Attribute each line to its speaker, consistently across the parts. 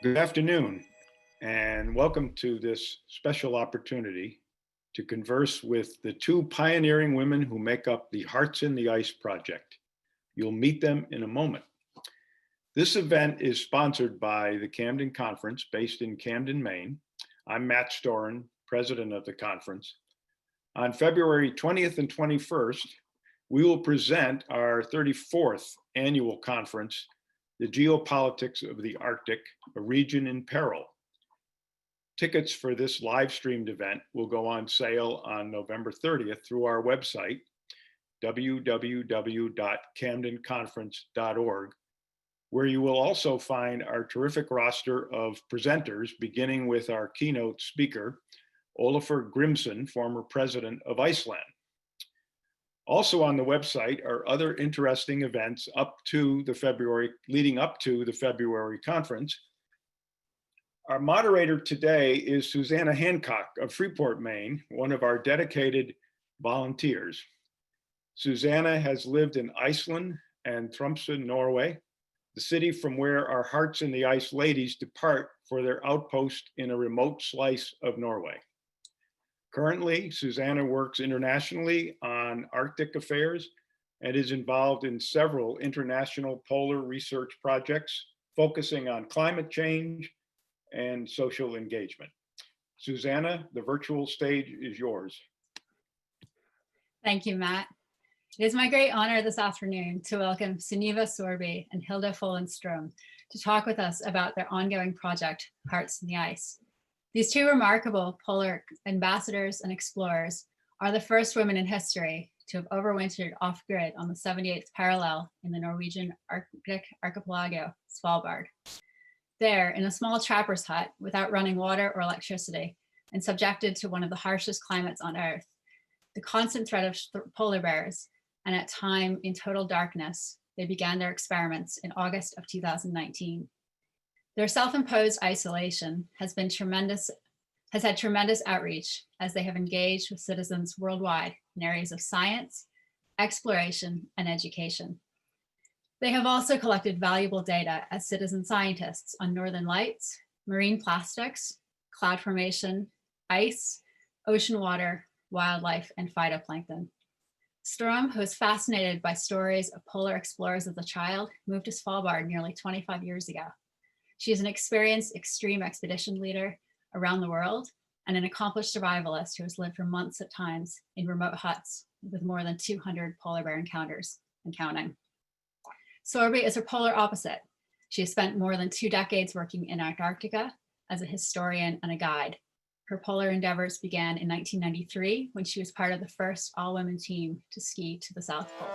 Speaker 1: Good afternoon, and welcome to this special opportunity to converse with the two pioneering women who make up the Hearts in the Ice project. You'll meet them in a moment. This event is sponsored by the Camden Conference based in Camden, Maine. I'm Matt Storen, president of the conference. On February 20th and 21st, we will present our 34th annual conference, The Geopolitics of the Arctic, a Region in Peril. Tickets for this live streamed event will go on sale on November 30th through our website, www.camdenconference.org, where you will also find our terrific roster of presenters, beginning with our keynote speaker, Olafur Grimsson, former president of Iceland. Also on the website are other interesting events leading up to the February conference. Our moderator today is Susanna Hancock of Freeport, Maine, one of our dedicated volunteers. Susanna has lived in Iceland and Tromsø, Norway, the city from where our Hearts in the Ice ladies depart for their outpost in a remote slice of Norway. Currently, Susanna works internationally on Arctic affairs and is involved in several international polar research projects focusing on climate change and social engagement. Susanna, the virtual stage is yours.
Speaker 2: Thank you, Matt. It is my great honor this afternoon to welcome Sunniva, Sorby and Hilde Fålun to talk with us about their ongoing project, Hearts in the Ice. These two remarkable polar ambassadors and explorers are the first women in history to have overwintered off-grid on the 78th parallel in the Norwegian Arctic archipelago, Svalbard. There, in a small trapper's hut without running water or electricity and subjected to one of the harshest climates on Earth, the constant threat of polar bears, and at time in total darkness, they began their experiments in August of 2019. Their self-imposed isolation has had tremendous outreach as they have engaged with citizens worldwide in areas of science, exploration, and education. They have also collected valuable data as citizen scientists on northern lights, marine plastics, cloud formation, ice, ocean water, wildlife, and phytoplankton. Strøm, who was fascinated by stories of polar explorers as a child, moved to Svalbard nearly 25 years ago. She is an experienced extreme expedition leader around the world and an accomplished survivalist who has lived for months at times in remote huts with more than 200 polar bear encounters and counting. Sorby is her polar opposite. She has spent more than 2 decades working in Antarctica as a historian and a guide. Her polar endeavors began in 1993 when she was part of the first all-women team to ski to the South Pole.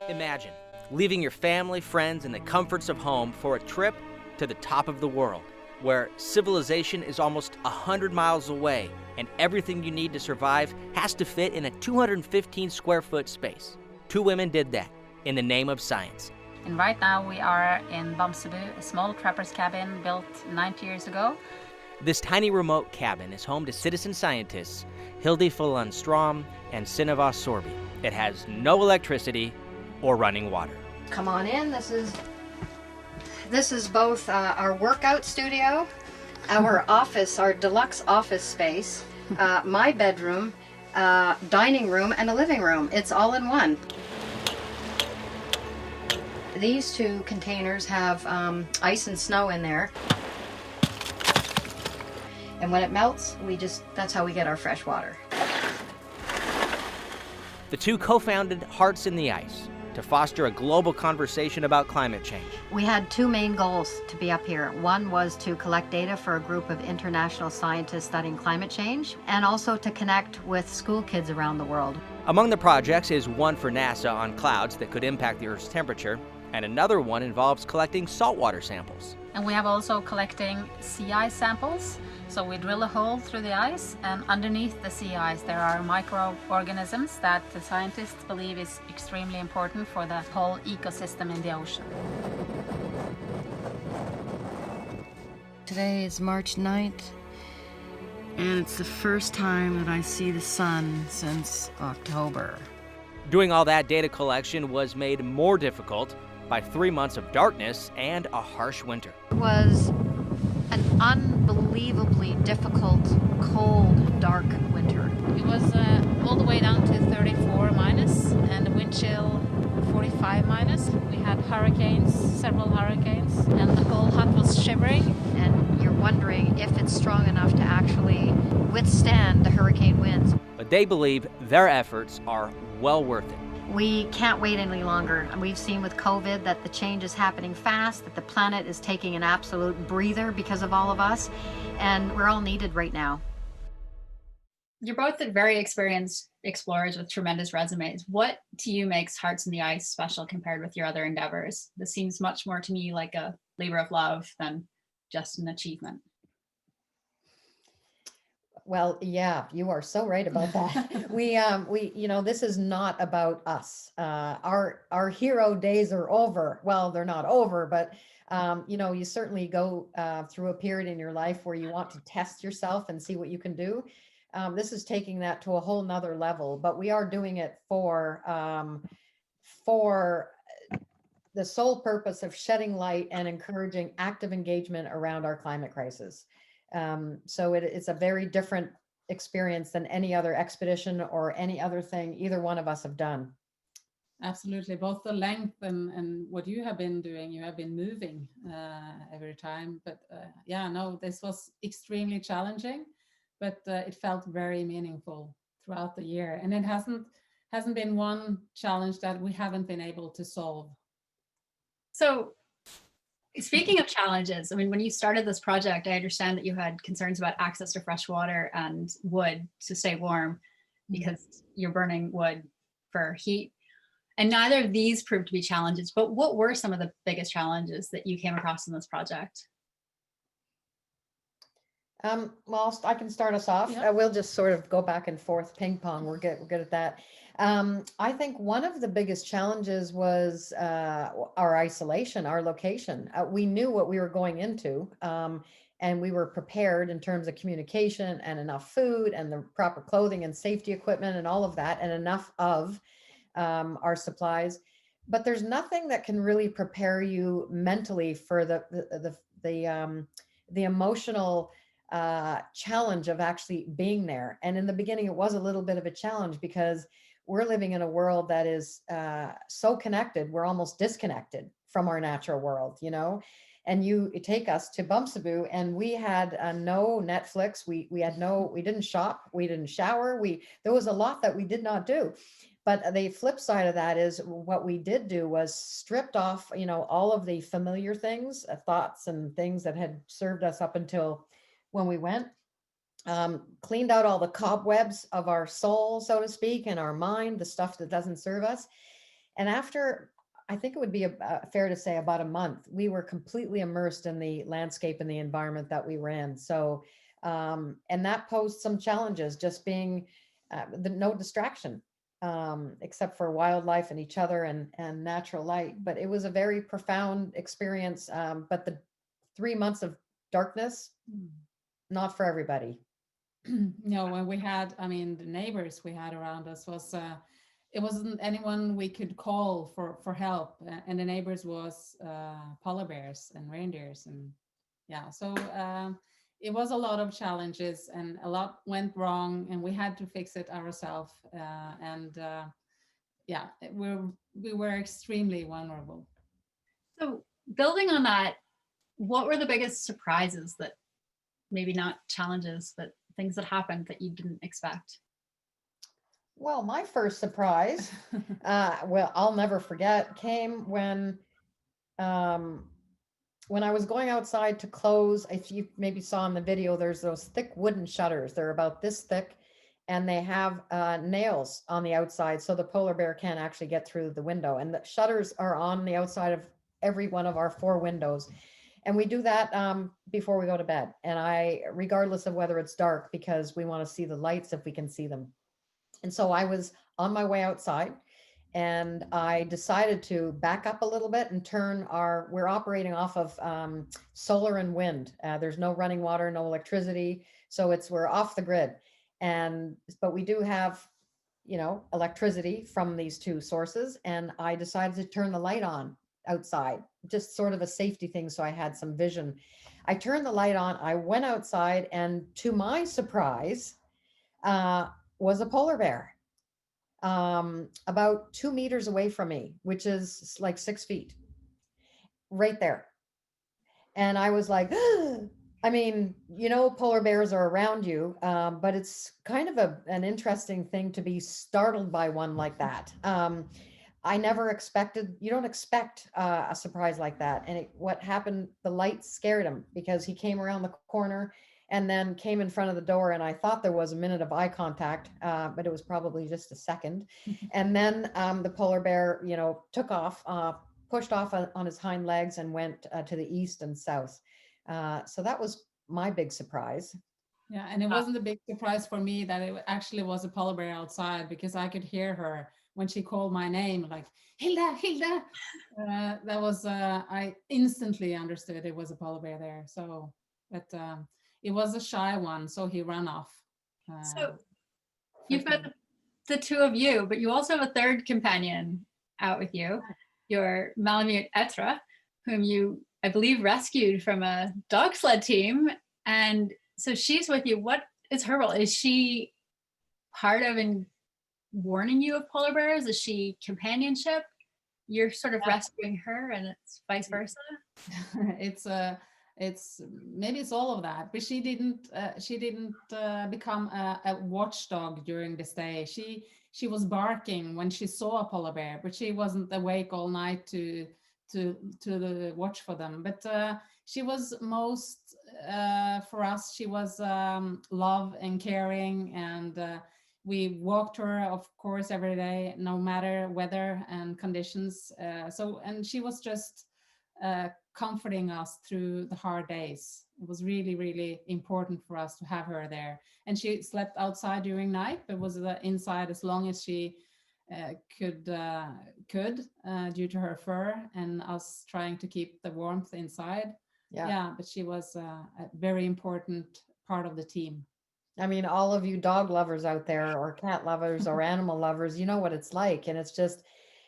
Speaker 3: Imagine leaving your family, friends, and the comforts of home for a trip to the top of the world, where civilization is almost 100 miles away and everything you need to survive has to fit in a 215 square foot space. 2 women did that in the name of science.
Speaker 4: And right now we are in Bamsebu, a small trapper's cabin built 90 years ago.
Speaker 3: This tiny remote cabin is home to citizen scientists Hilde Fålun and Sunniva Sorby. It has no electricity or running water.
Speaker 5: Come on in. This is both our workout studio, our office, our deluxe office space, my bedroom, dining room, and a living room. It's all in one. These 2 containers have ice and snow in there. And when it melts, that's how we get our fresh water.
Speaker 3: The 2 co-founded Hearts in the Ice to foster a global conversation about climate change.
Speaker 5: We had 2 main goals to be up here. One was to collect data for a group of international scientists studying climate change, and also to connect with school kids around the world.
Speaker 3: Among the projects is one for NASA on clouds that could impact the Earth's temperature, and another one involves collecting saltwater samples.
Speaker 4: And we have also collecting sea ice samples. So we drill a hole through the ice, and underneath the sea ice there are microorganisms that the scientists believe is extremely important for the whole ecosystem in the ocean.
Speaker 5: Today is March 9th, and it's the first time that I see the sun since October.
Speaker 3: Doing all that data collection was made more difficult by 3 months of darkness and a harsh winter.
Speaker 5: It was an unbelievably difficult, cold, dark winter.
Speaker 4: It was all the way down to 34 minus and the wind chill 45 minus. We had hurricanes, several hurricanes, and the whole hut was shivering.
Speaker 5: And you're wondering if it's strong enough to actually withstand the hurricane winds.
Speaker 3: But they believe their efforts are well worth it.
Speaker 5: We can't wait any longer. We've seen with COVID that the change is happening fast, that the planet is taking an absolute breather because of all of us, and we're all needed right now.
Speaker 2: You're both very experienced explorers with tremendous resumes. What to you makes Hearts in the Ice special compared with your other endeavors? This seems much more to me like a labor of love than just an achievement.
Speaker 5: Well, yeah, you are so right about that. We, this is not about us. Our hero days are over. Well, they're not over, but you certainly go through a period in your life where you want to test yourself and see what you can do. This is taking that to a whole nother level, but we are doing it for the sole purpose of shedding light and encouraging active engagement around our climate crisis. So it's a very different experience than any other expedition or any other thing either one of us have done.
Speaker 6: Absolutely, both the length and what you have been doing. You have been moving every time, but this was extremely challenging, but it felt very meaningful throughout the year, and it hasn't been one challenge that we haven't been able to solve.
Speaker 2: So speaking of challenges, I mean, when you started this project, I understand that you had concerns about access to fresh water and wood to stay warm because you're burning wood for heat. And neither of these proved to be challenges, but what were some of the biggest challenges that you came across in this project?
Speaker 5: Well, I can start us off.
Speaker 2: Yep.
Speaker 5: We'll just sort of go back and forth, ping pong. We're good at that. I think one of the biggest challenges was our isolation, our location. We knew what we were going into, and we were prepared in terms of communication and enough food and the proper clothing and safety equipment and all of that, and enough of our supplies. But there's nothing that can really prepare you mentally for the emotional challenge of actually being there. And in the beginning, it was a little bit of a challenge because we're living in a world that is so connected, we're almost disconnected from our natural world, and you take us to Bamsebu and we had no Netflix, we didn't shop, we didn't shower, there was a lot that we did not do. But the flip side of that is what we did do was stripped off, all of the familiar things, thoughts and things that had served us up until when we went, cleaned out all the cobwebs of our soul, so to speak, and our mind, the stuff that doesn't serve us. And after, I think it would be fair to say about a month, we were completely immersed in the landscape and the environment that we were in. So, and that posed some challenges, just being no distraction, except for wildlife and each other and natural light. But it was a very profound experience. But the 3 months of darkness, not for everybody.
Speaker 6: No, when we had, the neighbors we had around us it wasn't anyone we could call for help, and the neighbors was polar bears and reindeers, and so it was a lot of challenges and a lot went wrong, and we had to fix it ourselves, we were extremely vulnerable.
Speaker 2: So building on that, what were the biggest surprises, that maybe not challenges, but things that happened that you didn't expect?
Speaker 5: Well, my first surprise, I'll never forget, came when I was going outside to close. If you maybe saw in the video, there's those thick wooden shutters. They're about this thick, and they have nails on the outside, so the polar bear can't actually get through the window. And the shutters are on the outside of every one of our 4 windows. And we do that before we go to bed. And regardless of whether it's dark, because we want to see the lights if we can see them. And so I was on my way outside and I decided to back up a little bit and we're operating off of solar and wind. There's no running water, no electricity. So we're off the grid. But we do have, electricity from these 2 sources. And I decided to turn the light on
Speaker 7: outside, just sort of a safety thing. So I had some vision. I turned the light on, I went outside, and to my surprise, was a polar bear about 2 meters away from me, which is like 6 feet, right there. And I was like, I mean, polar bears are around you, but it's kind of an interesting thing to be startled by one like that. I never expected, you don't expect a surprise like that. And what happened, the light scared him because he came around the corner and then came in front of the door. And I thought there was a minute of eye contact, but it was probably just a second. And then the polar bear, took off, pushed off on his hind legs and went to the east and south. So that was my big surprise.
Speaker 6: Yeah, and it wasn't a big surprise for me that it actually was a polar bear outside, because I could hear her when she called my name, like, Hilde, Hilde. That was, I instantly understood it was a polar bear there. So, but it was a shy one, so he ran off.
Speaker 2: So you've got the two of you, but you also have a third companion out with you, your Malamute Etra, whom you, I believe, rescued from a dog sled team. And so she's with you. What is her role? Is she part of warning you of polar bears? Is she companionship? You're sort of rescuing her, and it's vice versa.
Speaker 6: It's maybe it's all of that, but she didn't become a watchdog during the stay. She was barking when she saw a polar bear, but she wasn't awake all night to watch for them. But she was most for us. She was love and caring, and we walked her, of course, every day, no matter weather and conditions. And she was just comforting us through the hard days. It was really, really important for us to have her there. And she slept outside during night, but was inside as long as she could due to her fur and us trying to keep the warmth inside. Yeah, but she was a very important part of the team.
Speaker 7: I mean, all of you dog lovers out there, or cat lovers, or animal lovers, you know what it's like. And it's just,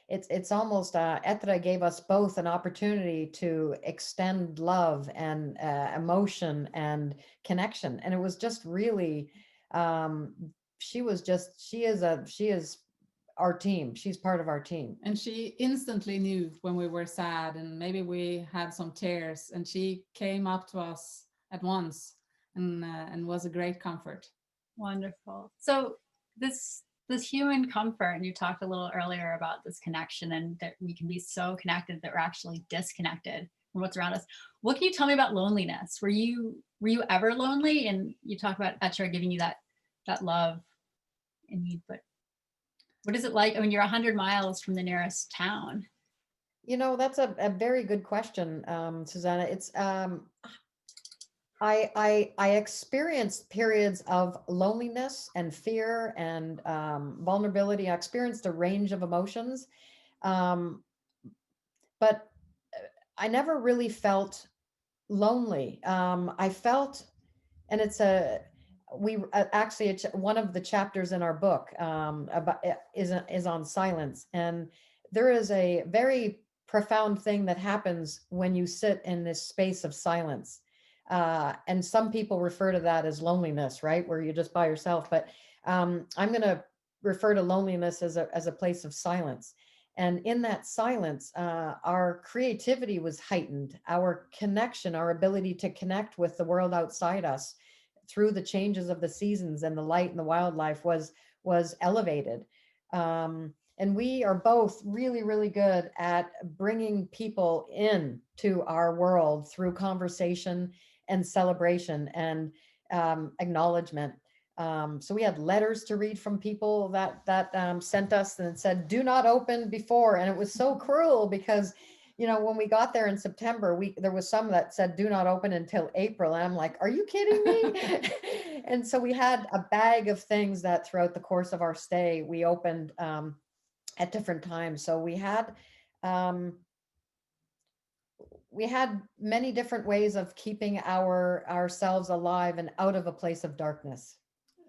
Speaker 7: it's almost, Etra gave us both an opportunity to extend love and emotion and connection. And it was just really, she is our team. She's part of our team.
Speaker 6: And she instantly knew when we were sad and maybe we had some tears, and she came up to us at once and was a great comfort.
Speaker 2: Wonderful. So this human comfort, and you talked a little earlier about this connection, and that we can be so connected that we're actually disconnected from what's around us. What can you tell me about loneliness? Were you ever lonely? And you talk about Etra giving you that love and need, but what is it like? I mean, you're 100 miles from the nearest town.
Speaker 7: That's a very good question, Susanna. It's I experienced periods of loneliness and fear and vulnerability. I experienced a range of emotions, but I never really felt lonely. I felt, and it's actually it's one of the chapters in our book about is on silence, and there is a very profound thing that happens when you sit in this space of silence. And some people refer to that as loneliness, right? Where you're just by yourself. But I'm going to refer to loneliness as a place of silence. And in that silence, our creativity was heightened. Our connection, our ability to connect with the world outside us through the changes of the seasons and the light and the wildlife was elevated. And we are both really, really good at bringing people in to our world through conversation and celebration and acknowledgement. So we had letters to read from people that sent us and said, "Do not open before." And it was so cruel because, when we got there in September, there was some that said, "Do not open until April." And I'm like, "Are you kidding me?" And so we had a bag of things that throughout the course of our stay, we opened at different times. So we had many different ways of keeping ourselves alive and out of a place of darkness.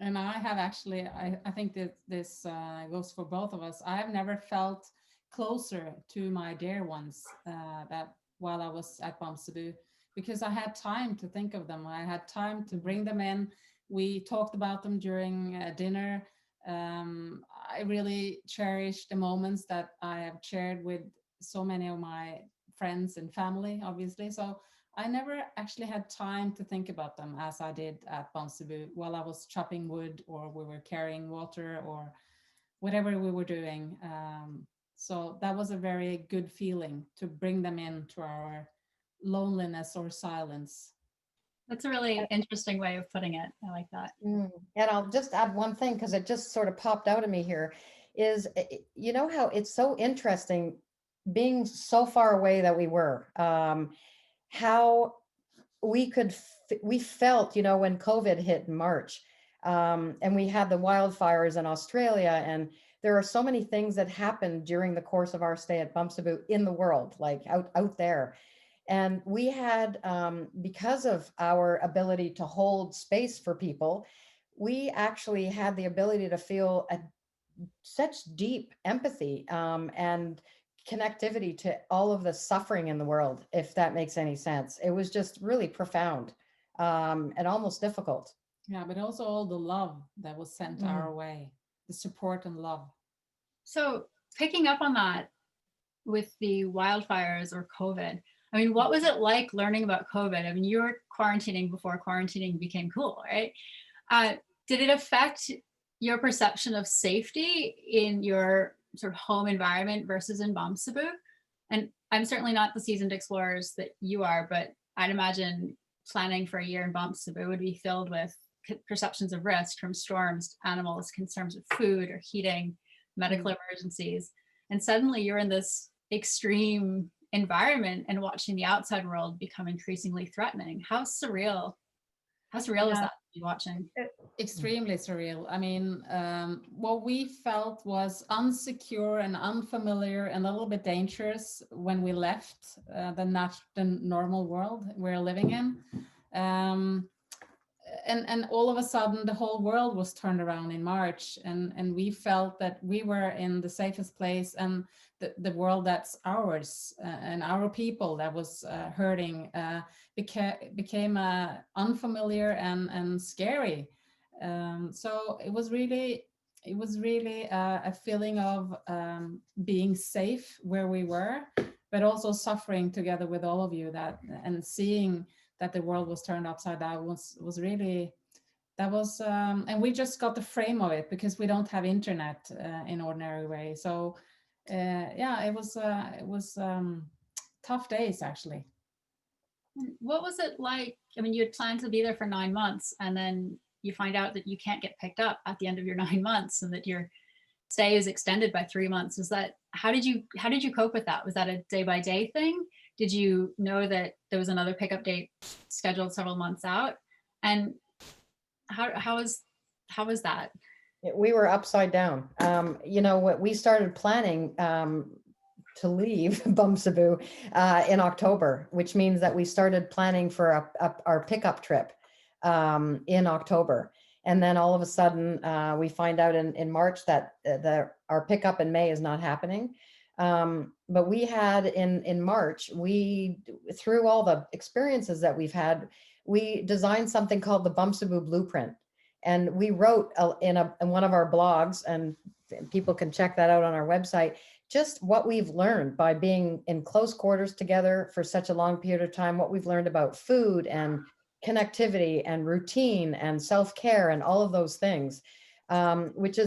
Speaker 6: And I have actually, I think that this goes for both of us. I have never felt closer to my dear ones that while I was at Bamsebu, because I had time to think of them. I had time to bring them in. We talked about them during dinner. I really cherish the moments that I have shared with so many of my friends and family, obviously. So I never actually had time to think about them as I did at Bamsebu while I was chopping wood or we were carrying water or whatever we were doing. So that was a very good feeling to bring them into our loneliness or silence.
Speaker 2: That's a really interesting way of putting it. I like that.
Speaker 7: And I'll just add one thing because it just sort of popped out of me here is, you know, how it's so interesting being so far away that we were, how we felt, you know, when COVID hit in March, and we had the wildfires in Australia, and there are so many things that happened during the course of our stay at Bamsebu in the world, like out there. And we had, because of our ability to hold space for people, we actually had the ability to feel such deep empathy, and connectivity to all of the suffering in the world, if that makes any sense. It was just really profound, and almost difficult.
Speaker 6: Yeah, but also all the love that was sent our way, the support and love.
Speaker 2: So picking up on that with the wildfires or COVID, I mean, what was it like learning about COVID? I mean, you were quarantining before quarantining became cool, right? Did it affect your perception of safety in your sort of home environment versus in Bamsebu? And I'm certainly not the seasoned explorers that you are, but I'd imagine planning for a year in Bamsebu would be filled with perceptions of risk from storms, animals, concerns of food or heating, medical emergencies. And suddenly you're in this extreme environment and watching the outside world become increasingly threatening. How surreal is that to be watching?
Speaker 6: Extremely surreal. I mean, what we felt was unsecure and unfamiliar and a little bit dangerous when we left the normal world we're living in. And all of a sudden the whole world was turned around in March, and we felt that we were in the safest place, and the world that's ours, and our people that was hurting became unfamiliar and scary. So it was really a feeling of being safe where we were, but also suffering together with all of you, and seeing that the world was turned upside down was really, that was, and we just got the frame of it because we don't have internet in ordinary way. So yeah, it was tough days actually.
Speaker 2: What was it like? I mean, you had planned to be there for 9 months, and then you find out that you can't get picked up at the end of your 9 months, and that your stay is extended by 3 months. How did you cope with that? Was that a day-by-day thing? Did you know that there was another pickup date scheduled several months out? And how was that?
Speaker 7: We were upside down. You know, what we started planning to leave Bamsebu in October, which means that we started planning for our pickup trip in October. And then all of a sudden we find out in March that our pickup in May is not happening. But we had in March, through all the experiences that we've had, we designed something called the Bamsebu Blueprint. And we wrote in one of our blogs, and people can check that out on our website, just what we've learned by being in close quarters together for such a long period of time, what we've learned about food and connectivity and routine and self-care and all of those things, which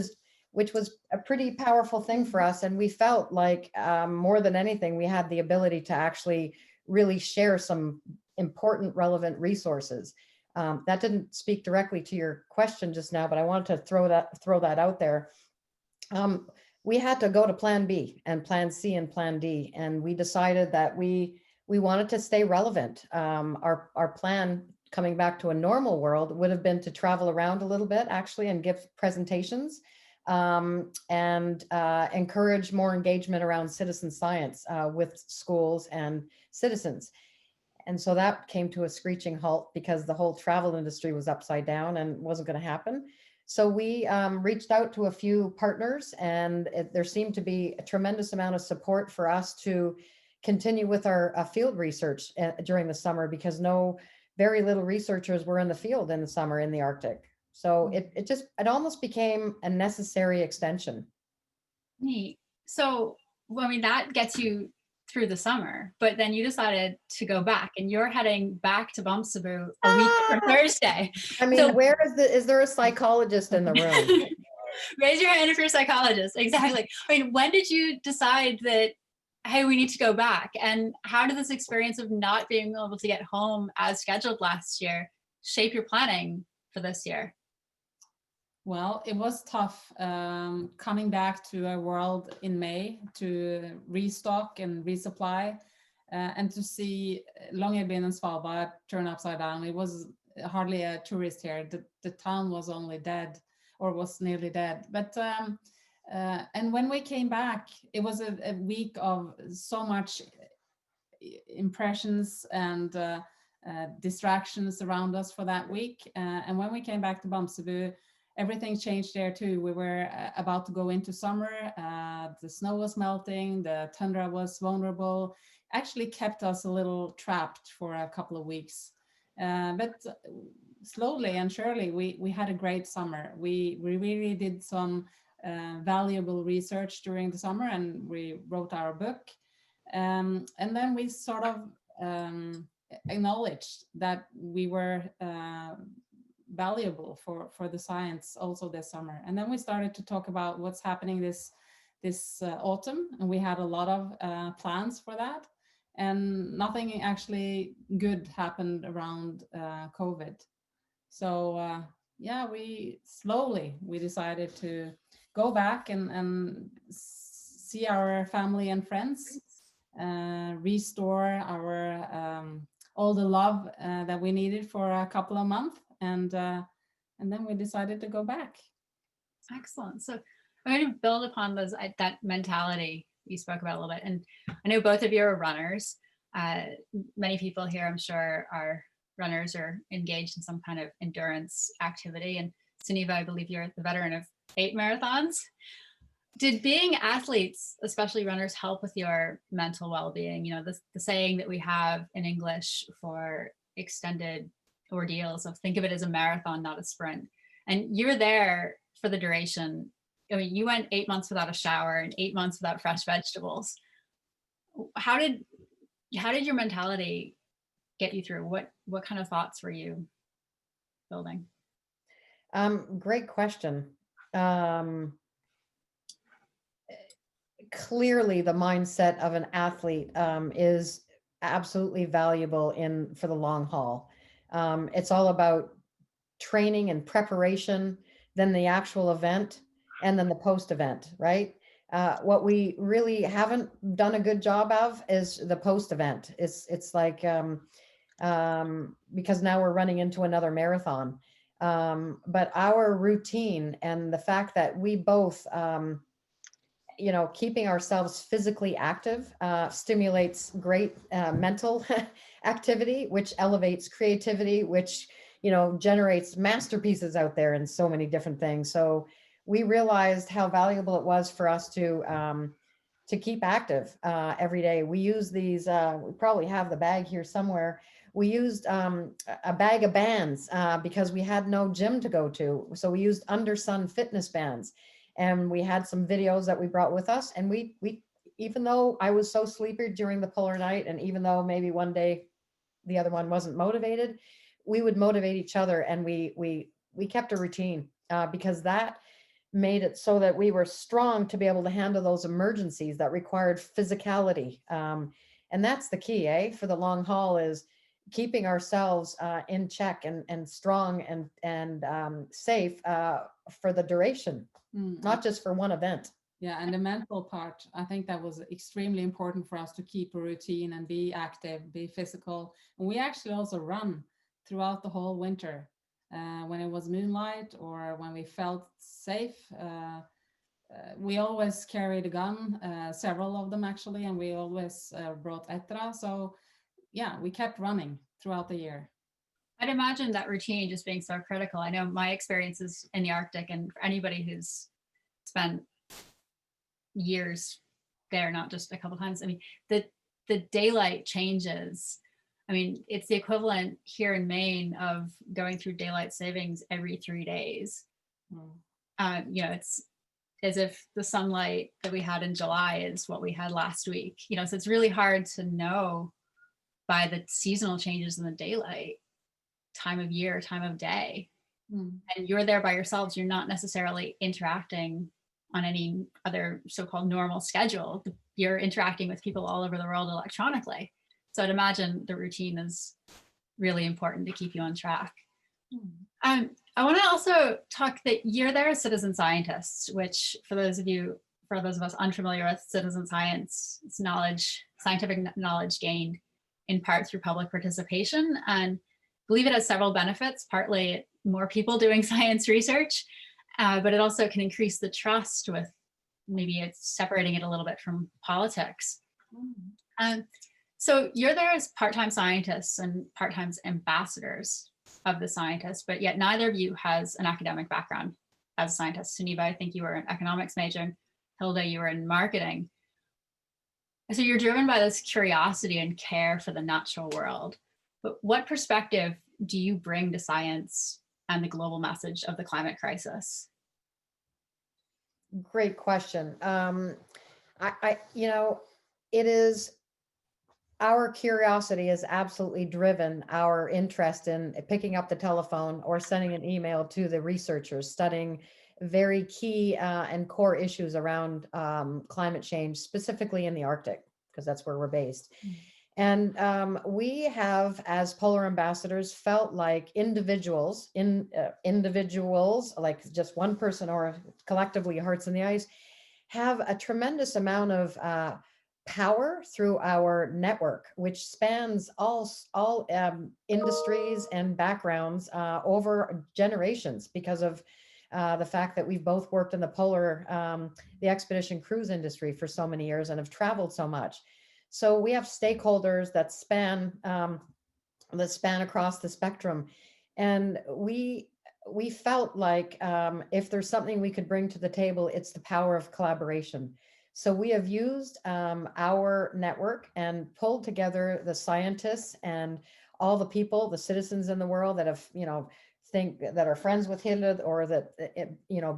Speaker 7: was a pretty powerful thing for us. And we felt like more than anything, we had the ability to actually really share some important, relevant resources. That didn't speak directly to your question just now, but I wanted to throw that out there. We had to go to plan B and plan C and plan D, and we decided that we wanted to stay relevant. Our plan, coming back to a normal world, would have been to travel around a little bit actually and give presentations, and encourage more engagement around citizen science with schools and citizens. And so that came to a screeching halt because the whole travel industry was upside down and wasn't going to happen. So we reached out to a few partners, and there seemed to be a tremendous amount of support for us to continue with our field research during the summer, because very little researchers were in the field in the summer in the Arctic. So it almost became a necessary extension.
Speaker 2: Neat. So, well, I mean, that gets you through the summer, but then you decided to go back, and you're heading back to Bamsebu a week from Thursday.
Speaker 7: I mean,
Speaker 2: So-
Speaker 7: is there a psychologist in the room?
Speaker 2: Raise your hand if you're a psychologist. Exactly. I mean, when did you decide that, hey, we need to go back? And how did this experience of not being able to get home as scheduled last year shape your planning for this year?
Speaker 6: Well, it was tough coming back to a world in May to restock and resupply, and to see Longyearbyen and Svalbard turn upside down. It was hardly a tourist here. The town was only dead, or was nearly dead. But and when we came back, it was a week of so much impressions and distractions around us for that week. And when we came back to Bamsebu, everything changed there too. We were about to go into summer. The snow was melting. The tundra was vulnerable. Actually kept us a little trapped for a couple of weeks. But slowly and surely, we had a great summer. We really did some valuable research during the summer, and we wrote our book. And then we sort of acknowledged that we were valuable for the science also this summer. And then we started to talk about what's happening this autumn, and we had a lot of plans for that, and nothing actually good happened around COVID. So yeah, we decided to go back and see our family and friends, restore our all the love that we needed for a couple of months. And then we decided to go back.
Speaker 2: Excellent. So I'm going to build upon that mentality you spoke about a little bit. And I know both of you are runners. Many people here, I'm sure, are runners or engaged in some kind of endurance activity. And Sunniva, I believe you're the veteran of 8 marathons. Did being athletes, especially runners, help with your mental well-being? You know, the saying that we have in English for extended ordeals of think of it as a marathon, not a sprint. And you're there for the duration. I mean, you went 8 months without a shower and 8 months without fresh vegetables. How did your mentality get you through? What kind of thoughts were you building?
Speaker 7: Great question. Clearly, the mindset of an athlete is absolutely valuable for the long haul. It's all about training and preparation, then the actual event, and then the post-event, right? What we really haven't done a good job of is the post-event. It's like, because now we're running into another marathon. But our routine and the fact that we both, keeping ourselves physically active stimulates great mental activity, which elevates creativity, which, generates masterpieces out there in so many different things. So we realized how valuable it was for us to keep active every day. We use these, we probably have the bag here somewhere. We used a bag of bands because we had no gym to go to. So we used Undersun fitness bands. And we had some videos that we brought with us. And we even though I was so sleepy during the polar night, and even though maybe one day the other one wasn't motivated, we would motivate each other. And we kept a routine because that made it so that we were strong to be able to handle those emergencies that required physicality. And that's the key, for the long haul, is keeping ourselves in check and strong and safe for the duration. Not just for one event.
Speaker 6: Yeah, and the mental part, I think that was extremely important for us to keep a routine and be active, be physical. And we actually also run throughout the whole winter when it was moonlight or when we felt safe. We always carried a gun, several of them actually, and we always brought etra. So yeah, we kept running throughout the year.
Speaker 2: I'd imagine that routine just being so critical. I know my experiences in the Arctic, and for anybody who's spent years there, not just a couple times, I mean, the daylight changes. I mean, it's the equivalent here in Maine of going through daylight savings every 3 days. You know, it's as if the sunlight that we had in July is what we had last week. You know, so it's really hard to know by the seasonal changes in the daylight, time of year, time of day. And you're there by yourselves. You're not necessarily interacting on any other so-called normal schedule. You're interacting with people all over the world electronically. So I'd imagine the routine is really important to keep you on track. I want to also talk that you're there as citizen scientists, which for those of us unfamiliar with citizen science, it's knowledge, scientific knowledge gained in part through public participation. And I believe it has several benefits, partly more people doing science research, but it also can increase the trust with maybe it's separating it a little bit from politics. So you're there as part-time scientists and part-time ambassadors of the scientists, but yet neither of you has an academic background as a scientist. Sunniva, I think you were an economics major. Hilde, you were in marketing. So you're driven by this curiosity and care for the natural world. But what perspective do you bring to science and the global message of the climate crisis?
Speaker 7: Great question. You know, it is, our curiosity has absolutely driven our interest in picking up the telephone or sending an email to the researchers studying very key and core issues around climate change, specifically in the Arctic, because that's where we're based. And we have, as polar ambassadors, felt like individuals, like just one person or collectively Hearts in the Ice, have a tremendous amount of power through our network, which spans all industries and backgrounds over generations, because of the fact that we've both worked in the expedition cruise industry for so many years and have traveled so much. So we have stakeholders that span across the spectrum, and we felt like if there's something we could bring to the table, it's the power of collaboration. So we have used our network and pulled together the scientists and all the people, the citizens in the world that have, that are friends with Hilde, or that,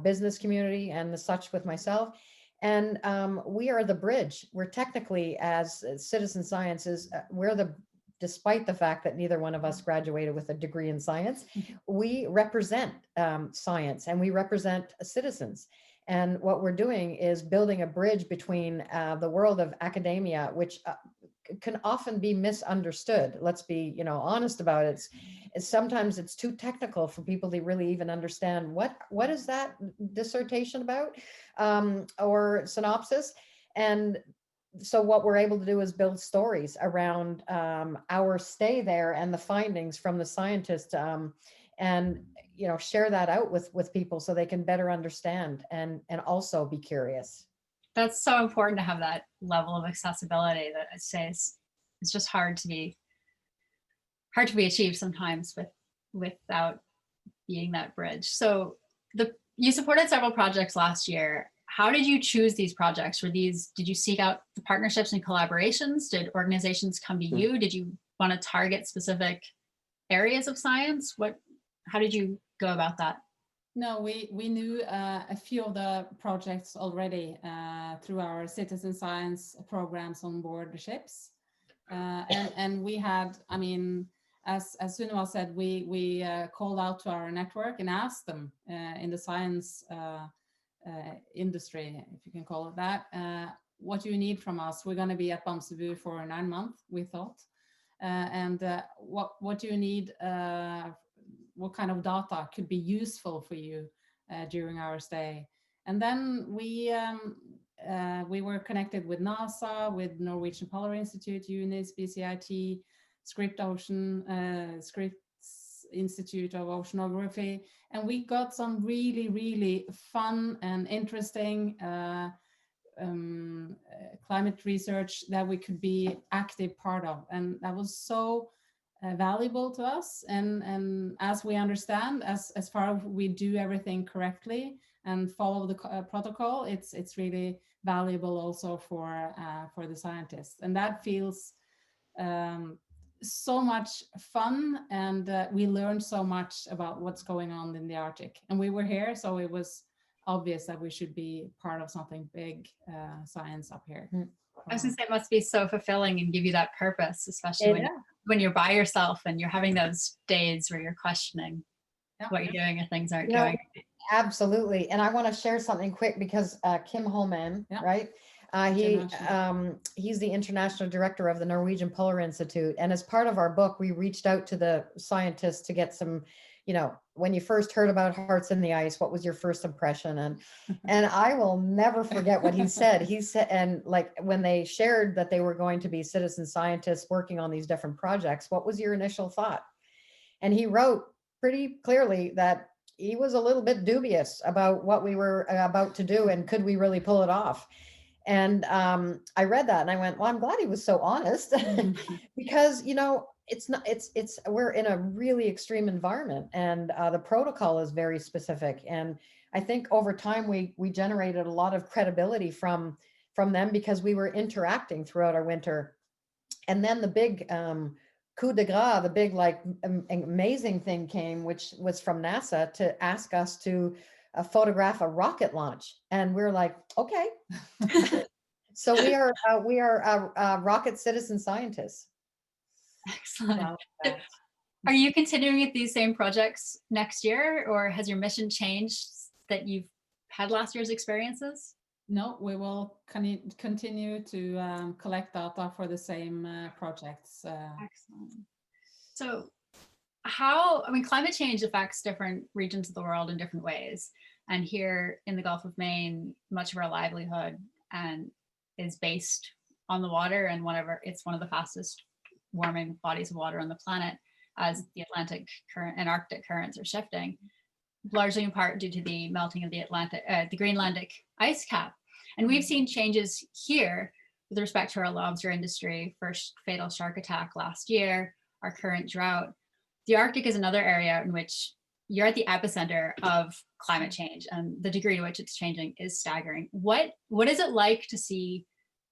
Speaker 7: business community and such with myself. And we are the bridge. We're technically, as citizen sciences, despite the fact that neither one of us graduated with a degree in science, we represent science and we represent citizens. And what we're doing is building a bridge between the world of academia, which can often be misunderstood. Let's be, honest about it. Sometimes it's too technical for people to really even understand what is that dissertation about, or synopsis. And so what we're able to do is build stories around our stay there and the findings from the scientists, and share that out with people so they can better understand and also be curious.
Speaker 2: That's so important to have that level of accessibility that I say it's just hard to be achieved sometimes without being that bridge. So you supported several projects last year. How did you choose these projects? Did you seek out the partnerships and collaborations? Did organizations come to you? Did you want to target specific areas of science? How did you go about that?
Speaker 6: No, we knew a few of the projects already through our citizen science programs on board the ships. And we had, as Sunniva said, we called out to our network and asked them in the science industry, if you can call it that, what do you need from us? We're going to be at Bamsebu for 9 months, we thought. And what do you need? What kind of data could be useful for you during our stay? And then we were connected with NASA, with Norwegian Polar Institute, UNIS, BCIT, Scripps Institute of Oceanography, and we got some really, really fun and interesting climate research that we could be active part of, and that was so valuable to us, and as we understand, as far as we do everything correctly and follow the protocol, it's really valuable also for the scientists, and that feels so much fun, and we learned so much about what's going on in the Arctic, and we were here, so it was obvious that we should be part of something big science up here.
Speaker 2: I was gonna say, it must be so fulfilling and give you that purpose, especially when you're by yourself and you're having those days where you're questioning what you're doing and things aren't going.
Speaker 7: Absolutely. And I want to share something quick because Kim Holman, right? He's the international director of the Norwegian Polar Institute. And as part of our book, we reached out to the scientists to get some, when you first heard about Hearts in the Ice, what was your first impression? And I will never forget what he said. He said, and like when they shared that they were going to be citizen scientists working on these different projects, what was your initial thought? And he wrote pretty clearly that he was a little bit dubious about what we were about to do and could we really pull it off. And I read that and I went, well, I'm glad he was so honest because, we're in a really extreme environment, and the protocol is very specific. And I think over time we generated a lot of credibility from them because we were interacting throughout our winter. And then the big coup de grace, the big amazing thing came, which was from NASA to ask us to photograph a rocket launch, and we're like, okay. So we are rocket citizen scientists.
Speaker 2: Excellent. Are you continuing with these same projects next year, or has your mission changed that you've had last year's experiences?
Speaker 6: No, we will continue to collect data for the same projects.
Speaker 2: Excellent. So climate change affects different regions of the world in different ways. And here in the Gulf of Maine, much of our livelihood is based on the water, and it's one of the fastest warming bodies of water on the planet as the Atlantic current and Arctic currents are shifting, largely in part due to the melting of the Greenlandic ice cap. And we've seen changes here with respect to our lobster industry, first fatal shark attack last year, our current drought. The Arctic is another area in which you're at the epicenter of climate change, and the degree to which it's changing is staggering. What is it like to see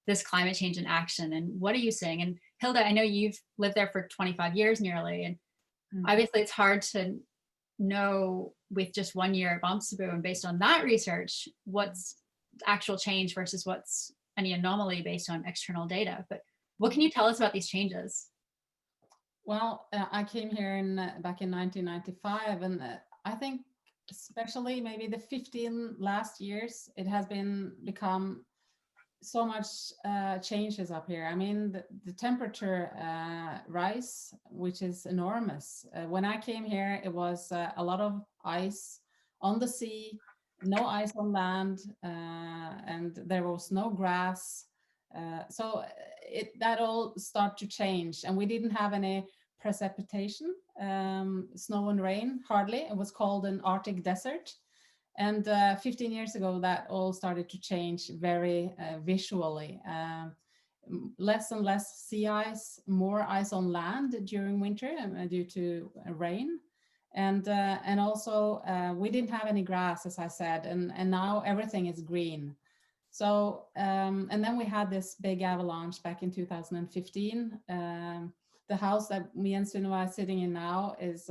Speaker 2: this climate change in action, and what are you seeing? And Hilde, I know you've lived there for 25 years nearly, and obviously it's hard to know with just 1 year at Bamsebu, and based on that research, what's actual change versus what's any anomaly based on external data. But what can you tell us about these changes?
Speaker 6: Well, I came here back in 1995, and I think especially maybe the 15 last years, it has become so much changes up here. I mean, the temperature rise, which is enormous. When I came here, it was a lot of ice on the sea, no ice on land, and there was no grass. So that all started to change, and we didn't have any precipitation, snow and rain, hardly. It was called an Arctic desert. And 15 years ago, that all started to change very visually. Less and less sea ice, more ice on land during winter due to rain. And also we didn't have any grass, as I said, and now everything is green. So, and then we had this big avalanche back in 2015. The house that me and Sunniva are sitting in now is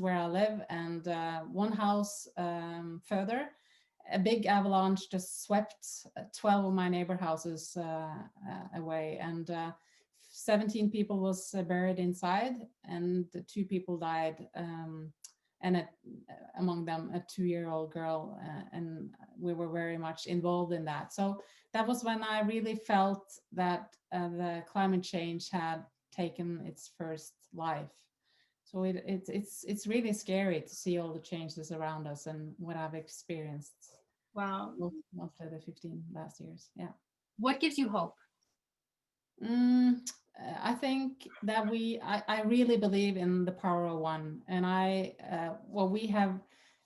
Speaker 6: where I live, and one house further, a big avalanche just swept 12 of my neighbor houses away, and 17 people was buried inside, and 2 people died, and among them a 2-year-old girl, and we were very much involved in that. So that was when I really felt that the climate change had taken its first life. So it's really scary to see all the changes around us and what I've experienced.
Speaker 2: Wow.
Speaker 6: After the 15 last years. Yeah.
Speaker 2: What gives you hope?
Speaker 6: I think that I really believe in the power of one, and what we have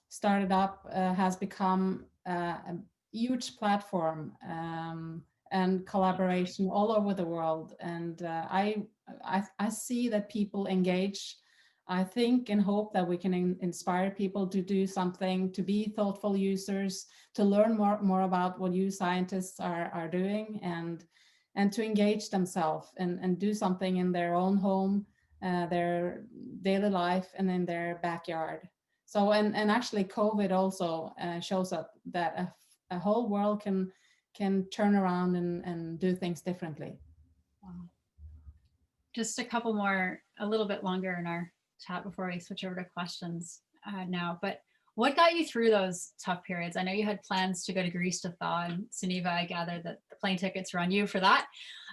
Speaker 6: started up has become a huge platform, and collaboration all over the world. And I see that people engage. I think and hope that we can inspire people to do something, to be thoughtful users, to learn more about what you scientists are doing, and to engage themselves and do something in their own home, their daily life, and in their backyard. So, and actually COVID also shows up that a whole world can turn around and do things differently.
Speaker 2: Wow. Just a couple more, a little bit longer in our chat before we switch over to questions now. But what got you through those tough periods? I know you had plans to go to Greece to thaw, and Sunniva, I gather that the plane tickets were on you for that.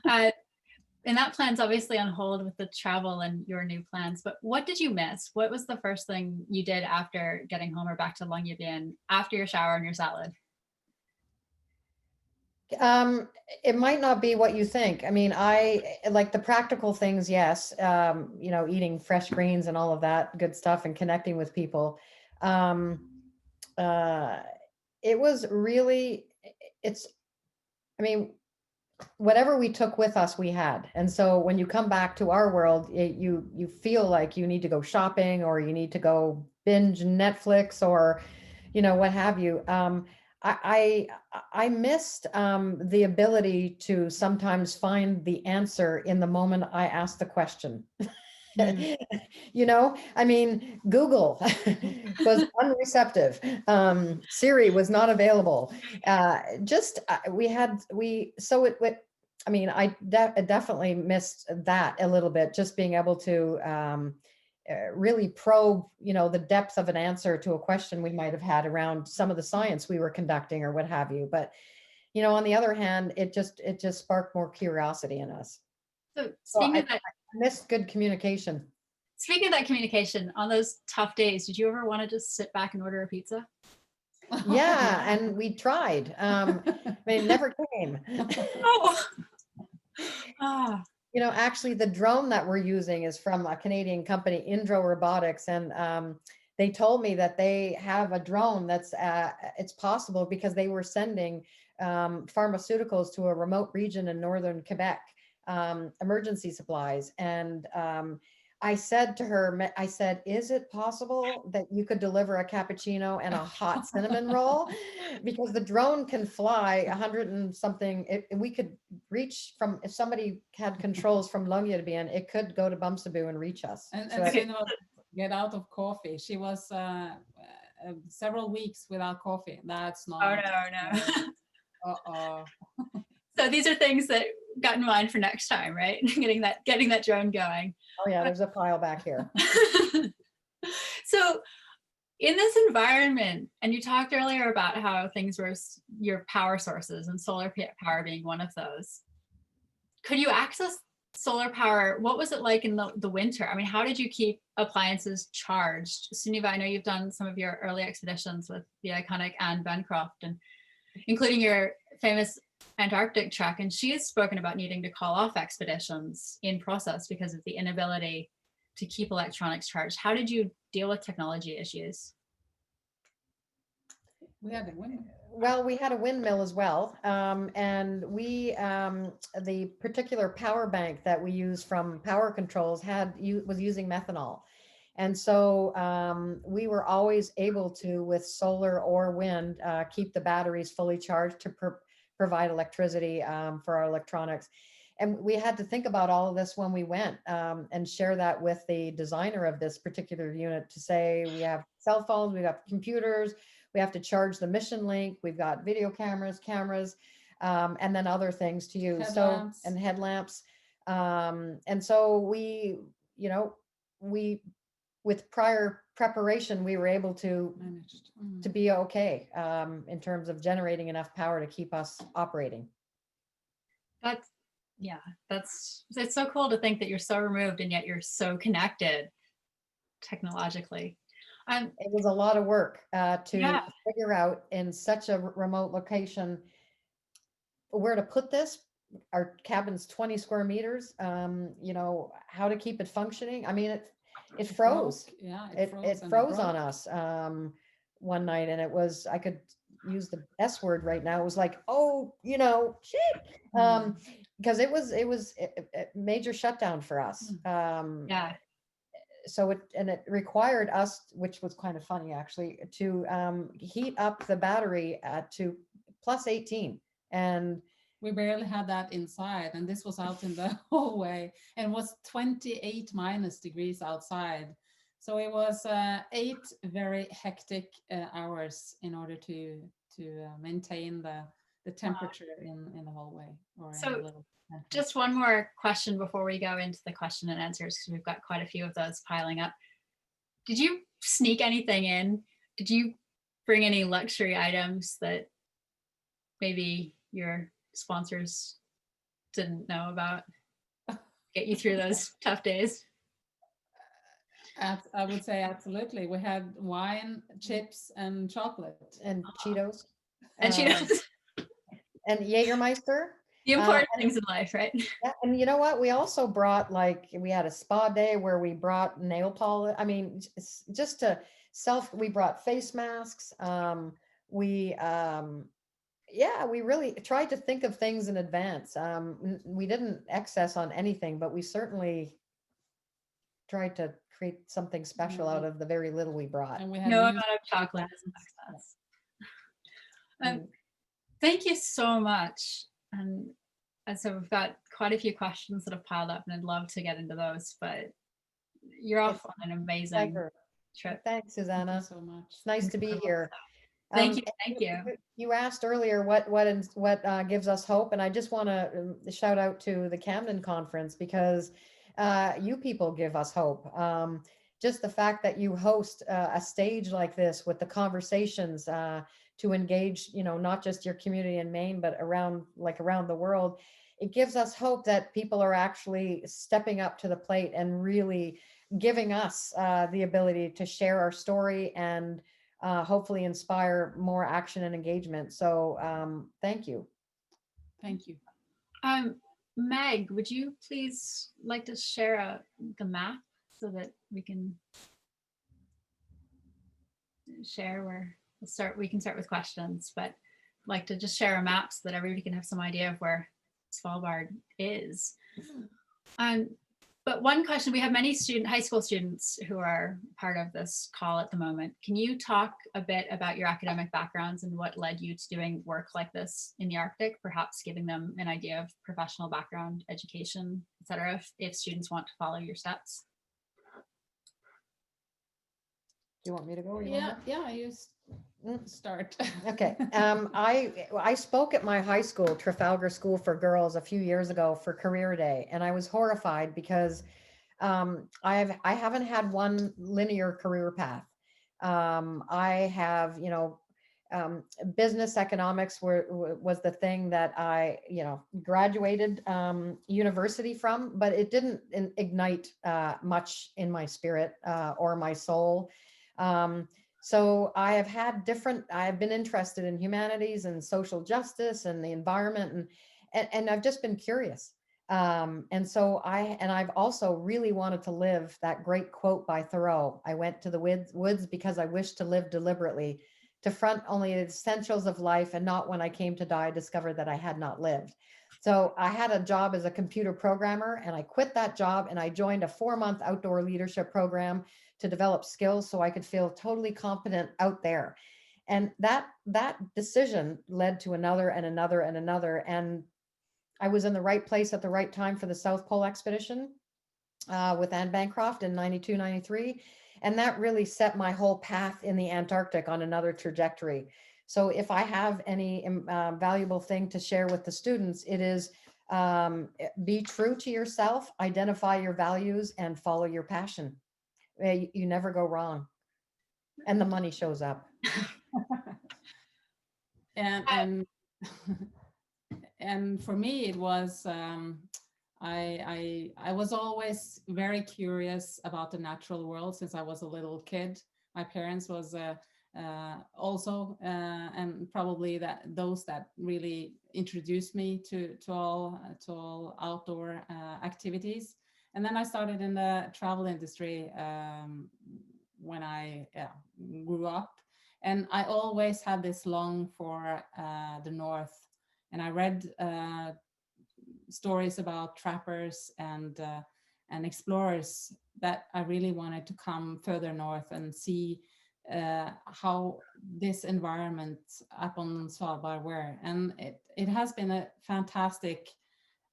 Speaker 2: And that plan's obviously on hold with the travel and your new plans, but what did you miss? What was the first thing you did after getting home or back to Longyearbyen, after your shower and your salad?
Speaker 7: It might not be what you think. I mean, I like the practical things, yes. You know, eating fresh greens and all of that good stuff and connecting with people. It was really, I mean, whatever we took with us, we had. And so when you come back to our world, you feel like you need to go shopping, or you need to go binge Netflix, or, you know, what have you. I missed the ability to sometimes find the answer in the moment I asked the question. You know, I mean, Google was unreceptive. Siri was not available. I mean, I definitely missed that a little bit, just being able to really probe, you know, the depth of an answer to a question we might have had around some of the science we were conducting or what have you. But, you know, on the other hand, it just sparked more curiosity in us.
Speaker 2: So speaking of that,
Speaker 7: I missed good communication.
Speaker 2: Speaking of that communication, on those tough days, did you ever want to just sit back and order a pizza?
Speaker 7: Yeah, and we tried. But it never came.
Speaker 2: Oh. Ah.
Speaker 7: You know, actually, the drone that we're using is from a Canadian company, Indro Robotics, and they told me that they have a drone that's it's possible because they were sending pharmaceuticals to a remote region in northern Quebec, emergency supplies. And I said to her, I said, is it possible that you could deliver a cappuccino and a hot cinnamon roll? Because the drone can fly 100 and something. We could reach from, if somebody had controls from Longyearbyen, it could go to Bamsebu and reach us.
Speaker 6: And
Speaker 7: So
Speaker 6: Sunniva get out of coffee. She was several weeks without coffee. That's not.
Speaker 2: Oh, no.
Speaker 6: Uh-oh.
Speaker 2: So these are things that got in mind for next time, right? getting that drone going.
Speaker 7: Oh yeah, there's a pile back here.
Speaker 2: So in this environment, and you talked earlier about how things were your power sources and solar power being one of those. Could you access solar power? What was it like in the winter? I mean, how did you keep appliances charged? Sunniva, I know you've done some of your early expeditions with the iconic Anne Bancroft, and including your famous Antarctic trek, and she has spoken about needing to call off expeditions in process because of the inability to keep electronics charged. How did you deal with technology issues?
Speaker 6: We had a windmill.
Speaker 7: Well, we had a windmill as well, and we the particular power bank that we use from Power Controls was using methanol, and so we were always able to, with solar or wind, keep the batteries fully charged to provide electricity for our electronics. And we had to think about all of this when we went and share that with the designer of this particular unit, to say, we have cell phones, we got computers, we have to charge the mission link, we've got video cameras, and then other things to use.
Speaker 6: Headlamps.
Speaker 7: And headlamps. And so we, with prior preparation, we were able to
Speaker 6: Managed.
Speaker 7: be okay in terms of generating enough power to keep us operating.
Speaker 2: It's so cool to think that you're so removed and yet you're so connected technologically.
Speaker 7: It was a lot of work to figure out in such a remote location where to put this. Our cabin's 20 square meters, how to keep it functioning. I mean, it froze.
Speaker 6: Yeah,
Speaker 7: It froze on us one night, and I could use the S word right now. It was like, oh, shit. Because it was a major shutdown for us.
Speaker 2: Yeah.
Speaker 7: So it required us, which was kind of funny actually, to heat up the battery to plus 18. And
Speaker 6: we barely had that inside, and this was out in the hallway, and it was 28 minus degrees outside. So it was 8 very hectic hours in order to maintain the temperature in the hallway.
Speaker 2: Just one more question before we go into the question and answers, because we've got quite a few of those piling up. Did you sneak anything in? Did you bring any luxury items that maybe your sponsors didn't know about? Get you through those tough days?
Speaker 6: I would say absolutely. We had wine, chips, and chocolate.
Speaker 7: And Cheetos.
Speaker 2: And Cheetos.
Speaker 7: And Jägermeister.
Speaker 2: The important things in life, right?
Speaker 7: Yeah, and you know what? We also brought, we had a spa day where we brought nail polish. I mean, just to we brought face masks. We really tried to think of things in advance. We didn't excess on anything, but we certainly tried to create something special out of the very little we brought.
Speaker 6: And we had
Speaker 2: no amount of chocolate. Thank you so much. And so we've got quite a few questions that have piled up, and I'd love to get into those, but you're off on an amazing trip.
Speaker 7: Thanks, Susanna.
Speaker 6: Thank you so much.
Speaker 7: It's nice to be here.
Speaker 2: Thank you.
Speaker 7: You asked earlier what gives us hope, and I just want to shout out to the Camden Conference, because you people give us hope. Just the fact that you host a stage like this with the conversations to engage, not just your community in Maine, but around the world, it gives us hope that people are actually stepping up to the plate and really giving us the ability to share our story and hopefully inspire more action and engagement. So thank you.
Speaker 6: Thank you.
Speaker 2: Meg, would you please like to share the map so that we can share where we can start with questions, but I'd like to just share a map so that everybody can have some idea of where Svalbard is. But one question, we have many high school students who are part of this call at the moment. Can you talk a bit about your academic backgrounds and what led you to doing work like this in the Arctic, perhaps giving them an idea of professional background, education, etc., if students want to follow your steps?
Speaker 7: Do you want me to go?
Speaker 6: You start.
Speaker 7: Okay. I spoke at my high school, Trafalgar School for Girls, a few years ago for Career Day, and I was horrified because I haven't had one linear career path. I have, business economics was the thing that I, graduated university from, but it didn't ignite much in my spirit or my soul. So I have been interested in humanities and social justice and the environment, and I've just been curious. And so I've also really wanted to live that great quote by Thoreau. I went to the woods because I wished to live deliberately, to front only the essentials of life, and not when I came to die, discover that I had not lived. So I had a job as a computer programmer, and I quit that job and I joined a 4-month outdoor leadership program to develop skills so I could feel totally competent out there. And that decision led to another and another and another. And I was in the right place at the right time for the South Pole expedition with Anne Bancroft in 92, 93. And that really set my whole path in the Antarctic on another trajectory. So if I have any valuable thing to share with the students, it is be true to yourself, identify your values, and follow your passion. You never go wrong. And the money shows up.
Speaker 6: and for me, it was, I was always very curious about the natural world since I was a little kid. My parents was also, and probably those that really introduced me to all outdoor activities. And then I started in the travel industry when I grew up. And I always had this long for the north. And I read stories about trappers and explorers that I really wanted to come further north and see how this environment up on Svalbard were. And it has been a fantastic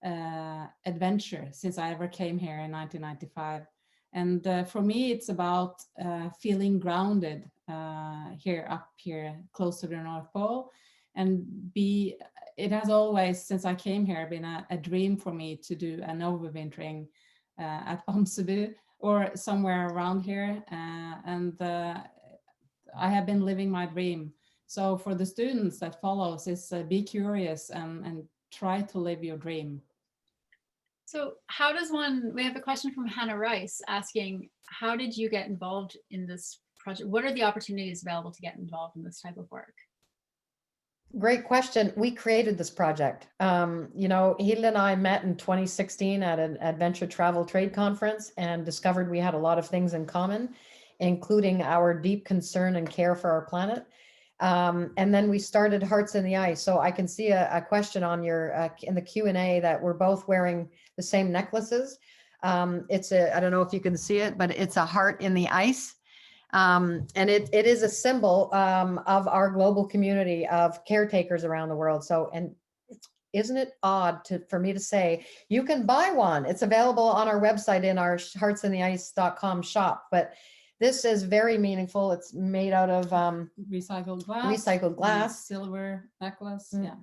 Speaker 6: adventure since I ever came here in 1995. And for me, it's about feeling grounded up here close to the North Pole. And it has always, since I came here, been a dream for me to do an overwintering at Bamsebu or somewhere around here. I have been living my dream. So for the students that follows, is be curious and try to live your dream.
Speaker 2: So we have a question from Hannah Rice asking, how did you get involved in this project? What are the opportunities available to get involved in this type of work?
Speaker 7: Great question. We created this project. Hilde and I met in 2016 at an adventure travel trade conference and discovered we had a lot of things in common, including our deep concern and care for our planet. And then we started Hearts in the Ice. So I can see a question on your in the Q&A that we're both wearing the same necklaces. I don't know if you can see it, but it's a heart in the ice. And it is a symbol of our global community of caretakers around the world. So, and isn't it odd for me to say, you can buy one. It's available on our website in our heartsintheice.com shop. But this is very meaningful. It's made out of
Speaker 6: recycled glass, silver necklace. Yeah,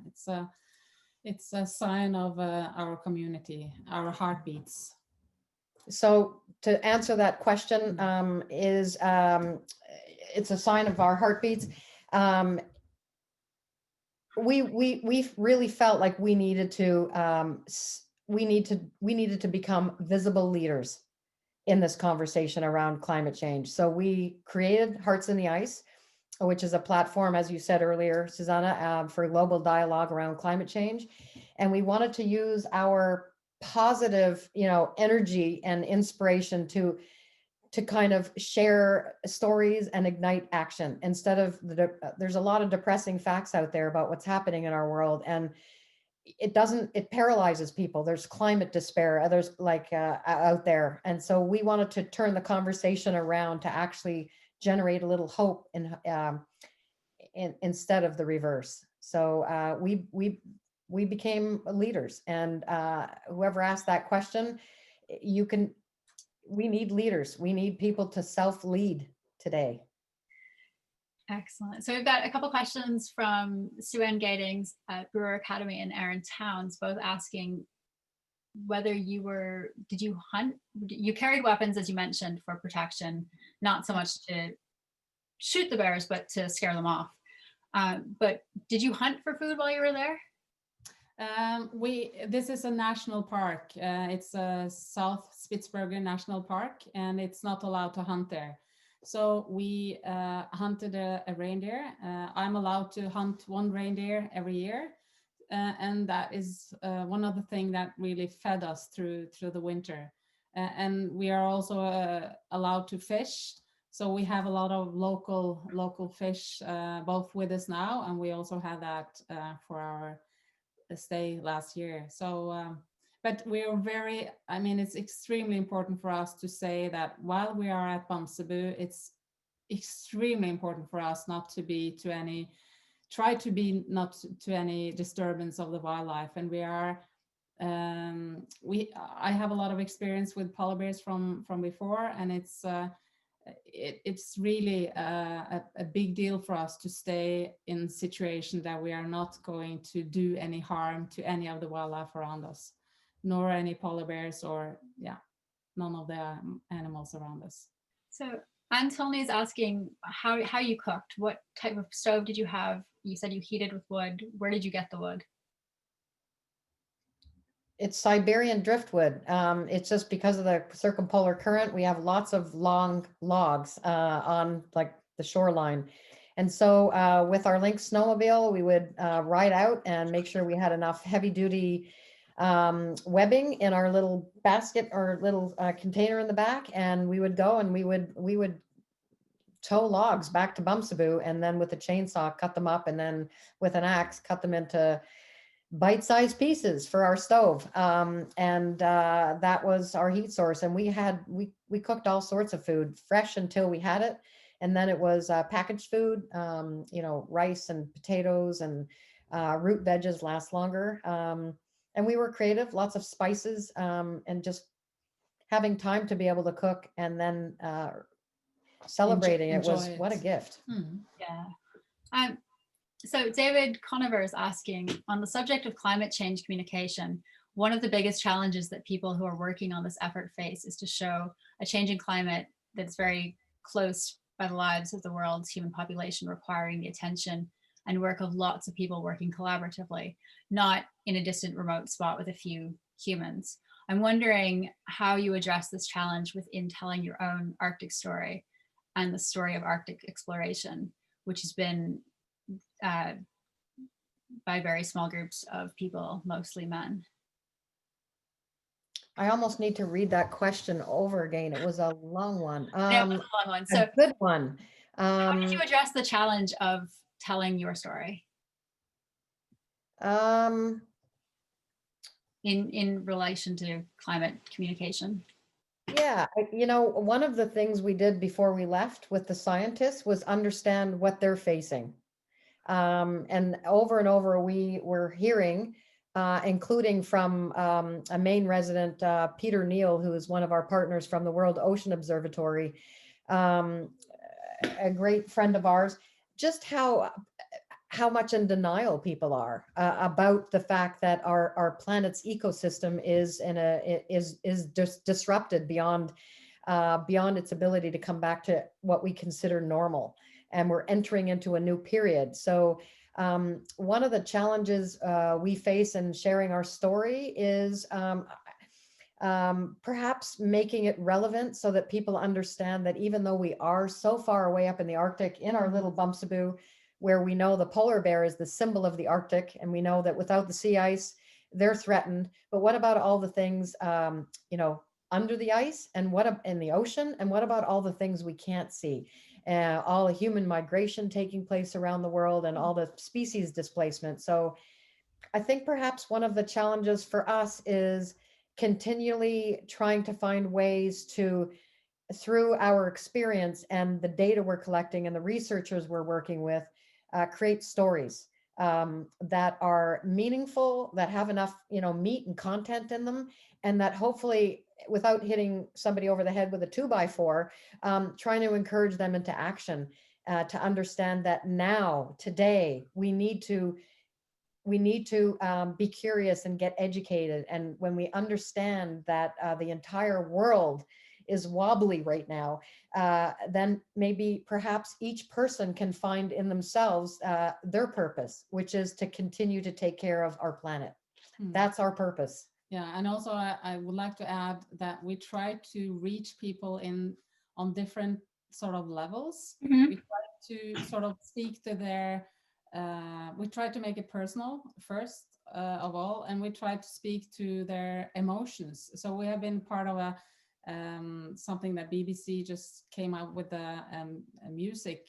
Speaker 6: it's a sign of our community, our heartbeats.
Speaker 7: So to answer that question, it's a sign of our heartbeats. We really felt like we needed to become visible leaders in this conversation around climate change. So we created Hearts in the Ice, which is a platform, as you said earlier, Susanna, for global dialogue around climate change. And we wanted to use our positive, energy and inspiration to kind of share stories and ignite action instead of there's a lot of depressing facts out there about what's happening in our world. And it paralyzes people. There's climate despair, others out there. And so we wanted to turn the conversation around to actually generate a little hope instead of the reverse. So we became leaders, and whoever asked that question, we need leaders. We need people to self-lead today.
Speaker 2: Excellent. So we've got a couple questions from Sue-Ann Gatings at Brewer Academy and Aaron Towns, both asking whether did you hunt? You carried weapons, as you mentioned, for protection, not so much to shoot the bears, but to scare them off. But did you hunt for food while you were there?
Speaker 6: This is a national park. It's a South Spitsbergen National Park, and it's not allowed to hunt there. So we hunted a reindeer. I'm allowed to hunt one reindeer every year. And that is one of the things that really fed us through the winter. And we are also allowed to fish. So we have a lot of local fish, both with us now, and we also had that for our stay last year. So, but we're it's extremely important for us to say that while we are at Bamsebu, it's extremely important for us not to be try to be not to any disturbance of the wildlife. And we are, I have a lot of experience with polar bears from before, and it's really a big deal for us to stay in situation that we are not going to do any harm to any of the wildlife around us, nor any polar bears or none of the animals around us.
Speaker 2: So Antony is asking how you cooked. What type of stove did you have? You said you heated with wood. Where did you get the wood?
Speaker 7: It's Siberian driftwood. It's just because of the circumpolar current, we have lots of long logs on the shoreline. And so with our Lynx snowmobile, we would ride out and make sure we had enough heavy duty webbing in our little basket or little container in the back. And we would go and we would tow logs back to Bamsebu, and then with a chainsaw cut them up, and then with an axe cut them into bite-sized pieces for our stove. That was our heat source. And we cooked all sorts of food fresh until we had it. And then it was packaged food, rice and potatoes and root veggies last longer. And we were creative, lots of spices, and just having time to be able to cook, and then celebrating it was what a gift.
Speaker 2: Yeah. So David Conover is asking, on the subject of climate change communication, one of the biggest challenges that people who are working on this effort face is to show a changing climate that's very close by the lives of the world's human population, requiring the attention and work of lots of people working collaboratively, not in a distant remote spot with a few humans. I'm wondering how you address this challenge within telling your own Arctic story and the story of Arctic exploration, which has been by very small groups of people, mostly men.
Speaker 7: I almost need to read that question over again. It was a long one.
Speaker 2: Yeah, it was a long one. So
Speaker 7: a good one.
Speaker 2: How did you address the challenge of telling your story in relation to climate communication?
Speaker 7: Yeah, one of the things we did before we left with the scientists was understand what they're facing. And over we were hearing, including from a Maine resident, Peter Neal, who is one of our partners from the World Ocean Observatory, a great friend of ours, just how much in denial people are about the fact that our planet's ecosystem is just disrupted beyond its ability to come back to what we consider normal. And we're entering into a new period. So one of the challenges we face in sharing our story is perhaps making it relevant so that people understand that even though we are so far away up in the Arctic, in our little Bamsebu, where we know the polar bear is the symbol of the Arctic, and we know that without the sea ice, they're threatened. But what about all the things, under the ice, and in the ocean, and what about all the things we can't see? All the human migration taking place around the world, and all the species displacement. So I think perhaps one of the challenges for us is continually trying to find ways to, through our experience and the data we're collecting and the researchers we're working with, create stories that are meaningful, that have enough, meat and content in them, and that hopefully, without hitting somebody over the head with a 2x4, trying to encourage them into action, to understand that now, today, we need to be curious and get educated. And when we understand that the entire world is wobbly right now, then maybe perhaps each person can find in themselves their purpose, which is to continue to take care of our planet. That's our purpose.
Speaker 6: Yeah, and also I would like to add that we try to reach people on different sort of levels.
Speaker 2: Mm-hmm.
Speaker 6: We try to sort of speak to their, we try to make it personal first of all, and we try to speak to their emotions. So we have been part of something that BBC just came out with a music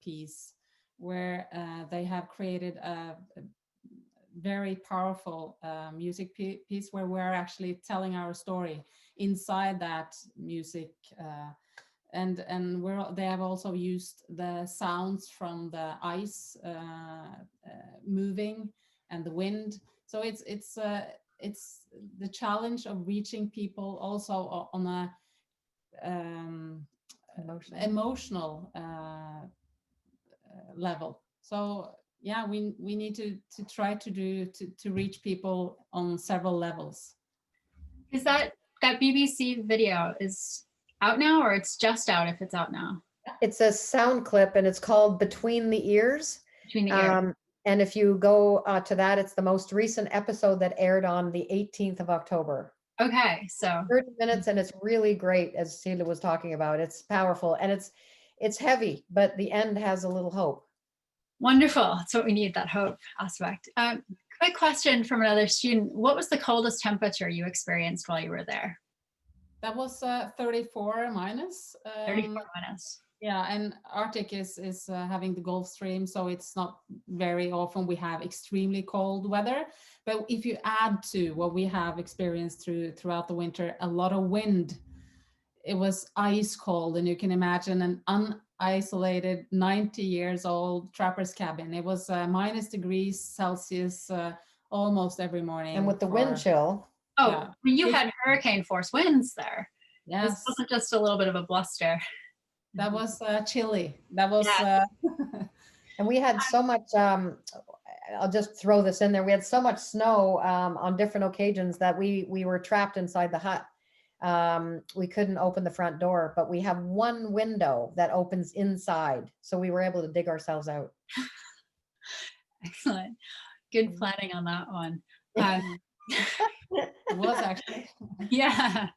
Speaker 6: piece where they have created a very powerful music piece where we're actually telling our story inside that music, and they have also used the sounds from the ice moving and the wind. So it's the challenge of reaching people also on a emotional level. So yeah, we need to try to reach people on several levels.
Speaker 2: Is that BBC video is out now, or it's just out if it's out now?
Speaker 7: It's a sound clip, and it's called Between the Ears.
Speaker 2: Between the Ears.
Speaker 7: And if you go to that, it's the most recent episode that aired on the 18th of October.
Speaker 2: Okay, so
Speaker 7: 30 minutes, and it's really great, as Hilde was talking about. It's powerful, and it's heavy, but the end has a little hope.
Speaker 2: Wonderful. That's what we need, that hope aspect. Quick question from another student. What was the coldest temperature you experienced while you were there?
Speaker 6: That was 34 minus.
Speaker 2: 34 minus.
Speaker 6: Yeah, and Arctic is having the Gulf Stream, so it's not very often we have extremely cold weather. But if you add to what we have experienced throughout the winter, a lot of wind, it was ice cold, and you can imagine an unisolated 90 years old trapper's cabin. It was minus degrees Celsius almost every morning.
Speaker 7: And with the wind chill.
Speaker 2: Oh,
Speaker 6: Yeah.
Speaker 2: I mean, you had hurricane force winds there. This
Speaker 6: Yes,
Speaker 2: wasn't just a little bit of a bluster.
Speaker 6: that was chilly. That was
Speaker 7: And we had so much, I'll just throw this in there. We had so much snow on different occasions that we were trapped inside the hut. We couldn't open the front door, but we have one window that opens inside. So we were able to dig ourselves out.
Speaker 2: Excellent. Good planning on that one.
Speaker 6: it was actually.
Speaker 2: Yeah.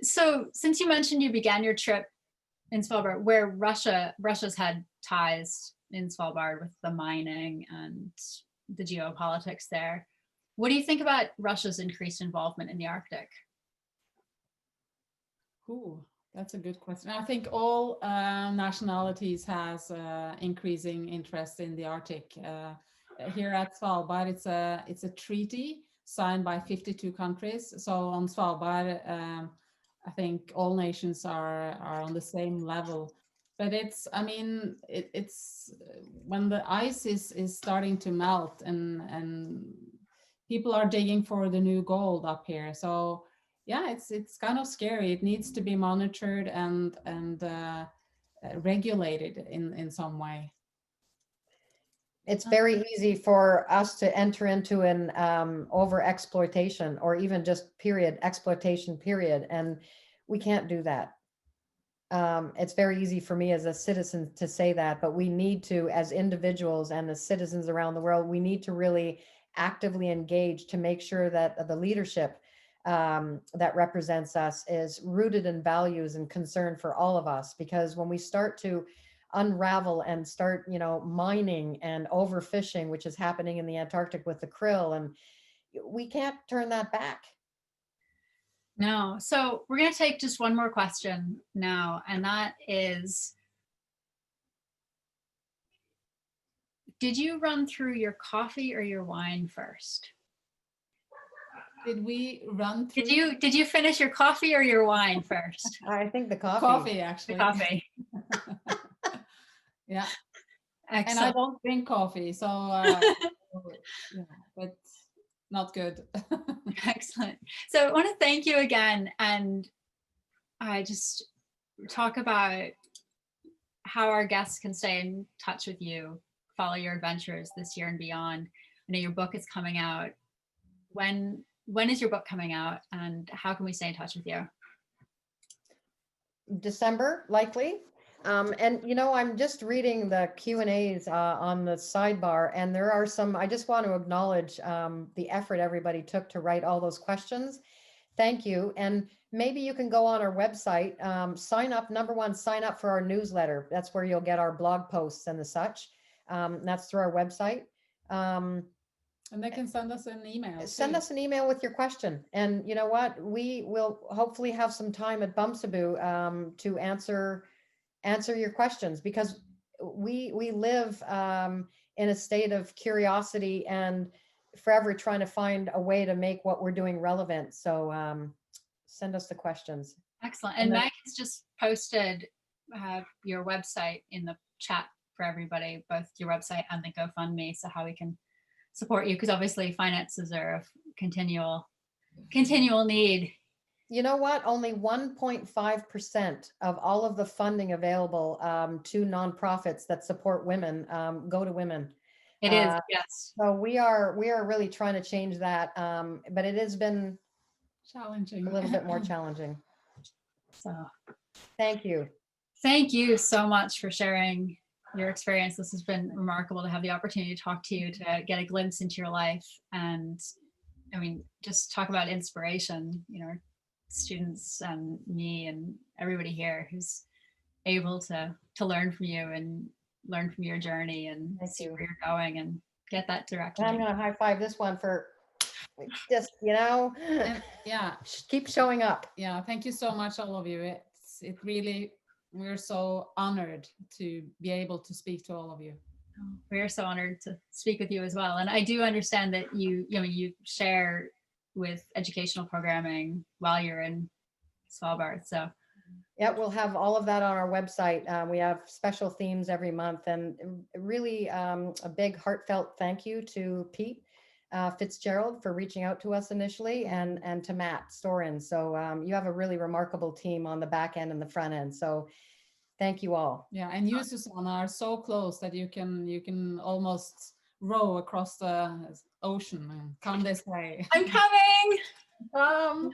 Speaker 2: So since you mentioned you began your trip in Svalbard, where Russia's had ties in Svalbard with the mining and the geopolitics there, what do you think about Russia's increased involvement in the Arctic?
Speaker 6: Ooh, that's a good question. I think all nationalities has increasing interest in the Arctic. Here at Svalbard, it's a treaty signed by 52 countries. So on Svalbard, I think all nations are on the same level. But it's when the ice is starting to melt and people are digging for the new gold up here. So yeah, it's kind of scary. It needs to be monitored and regulated in some way.
Speaker 7: It's very easy for us to enter into an over exploitation or even just exploitation period. And we can't do that. It's very easy for me as a citizen to say that, but we need to, as individuals and as citizens around the world, we need to really actively engage to make sure that the leadership that represents us is rooted in values and concern for all of us. Because when we start to unravel and start, mining and overfishing, which is happening in the Antarctic with the krill, and we can't turn that back.
Speaker 2: No. So we're going to take just one more question now, and that is, did you run through your coffee or your wine first?
Speaker 6: Did we run through?
Speaker 2: Did you finish your coffee or your wine first?
Speaker 7: I think the coffee.
Speaker 6: Coffee, actually.
Speaker 2: The coffee.
Speaker 6: Yeah.
Speaker 2: Excellent.
Speaker 6: And I don't drink coffee, so yeah, but not good.
Speaker 2: Excellent. So I want to thank you again, and I just talk about how our guests can stay in touch with you, follow your adventures this year and beyond. I know your book is coming out. When is your book coming out, and how can we stay in touch with you?
Speaker 7: December, likely. And I'm just reading the Q&As on the sidebar, and there are some, I just want to acknowledge the effort everybody took to write all those questions. Thank you. And maybe you can go on our website, sign up. Number one, sign up for our newsletter. That's where you'll get our blog posts and the such. That's through our website.
Speaker 6: And they can send us an email.
Speaker 7: Send us an email with your question. And you know what? We will hopefully have some time at Bamsebu to answer your questions, because we live in a state of curiosity and forever trying to find a way to make what we're doing relevant. So send us the questions.
Speaker 2: Excellent. And Meg has just posted your website in the chat for everybody, both your website and the GoFundMe, so how we can support you, because obviously finances are of continual need.
Speaker 7: You know what? Only 1.5% of all of the funding available to nonprofits that support women go to women.
Speaker 2: It is, yes.
Speaker 7: So we are really trying to change that, but it has been
Speaker 6: challenging,
Speaker 7: a little bit more challenging.
Speaker 2: So
Speaker 7: thank you.
Speaker 2: Thank you so much for sharing your experience. This has been remarkable to have the opportunity to talk to you, to get a glimpse into your life, and I mean, just talk about inspiration, students and me and everybody here who's able to learn from you and learn from your journey and see where you're going and get that directly.
Speaker 7: I'm going to high five this one for just,
Speaker 6: and, yeah,
Speaker 7: keep showing up.
Speaker 6: Yeah, thank you so much, all of you. It really we're so honored to be able to speak to all of you.
Speaker 2: We are so honored to speak with you as well. And I do understand that you share with educational programming while you're in Svalbard. So
Speaker 7: Yeah, we'll have all of that on our website. We have special themes every month, and really a big heartfelt thank you to Pete Fitzgerald for reaching out to us initially, and to Matt Storin. So you have a really remarkable team on the back end and the front end. So thank you all.
Speaker 6: Yeah, and you, Susanna, are so close that you can almost row across the ocean and come this way.
Speaker 2: I'm coming.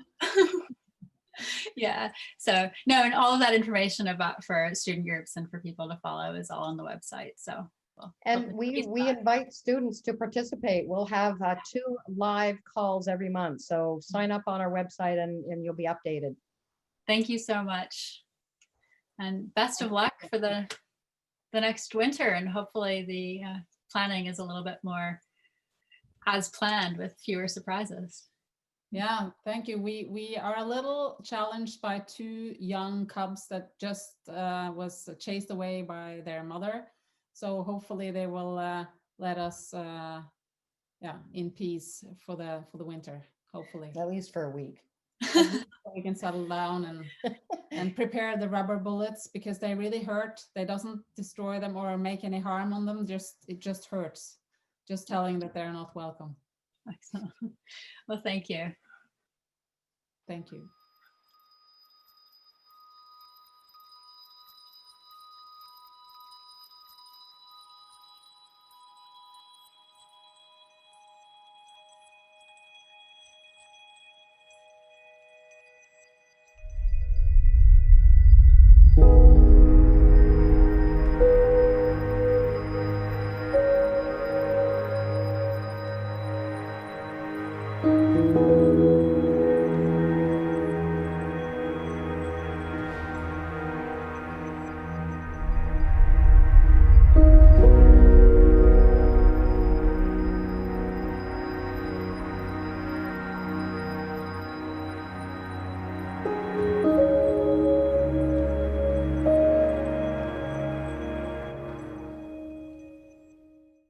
Speaker 2: Yeah. So no, and all of that information for student groups and for people to follow is all on the website. So
Speaker 7: And we invite students to participate. We'll have 2 live calls every month. So sign up on our website and you'll be updated.
Speaker 2: Thank you so much. And best of luck for the next winter. And hopefully the planning is a little bit more as planned with fewer surprises.
Speaker 6: Yeah, thank you. We are a little challenged by 2 young cubs that just was chased away by their mother. So hopefully they will let us in peace for the winter, hopefully.
Speaker 7: At least for a week.
Speaker 6: So we can settle down and prepare the rubber bullets, because they really hurt. They doesn't destroy them or make any harm on them. It just hurts. Just telling that they're not welcome.
Speaker 2: Excellent. Well, thank you.
Speaker 6: Thank you.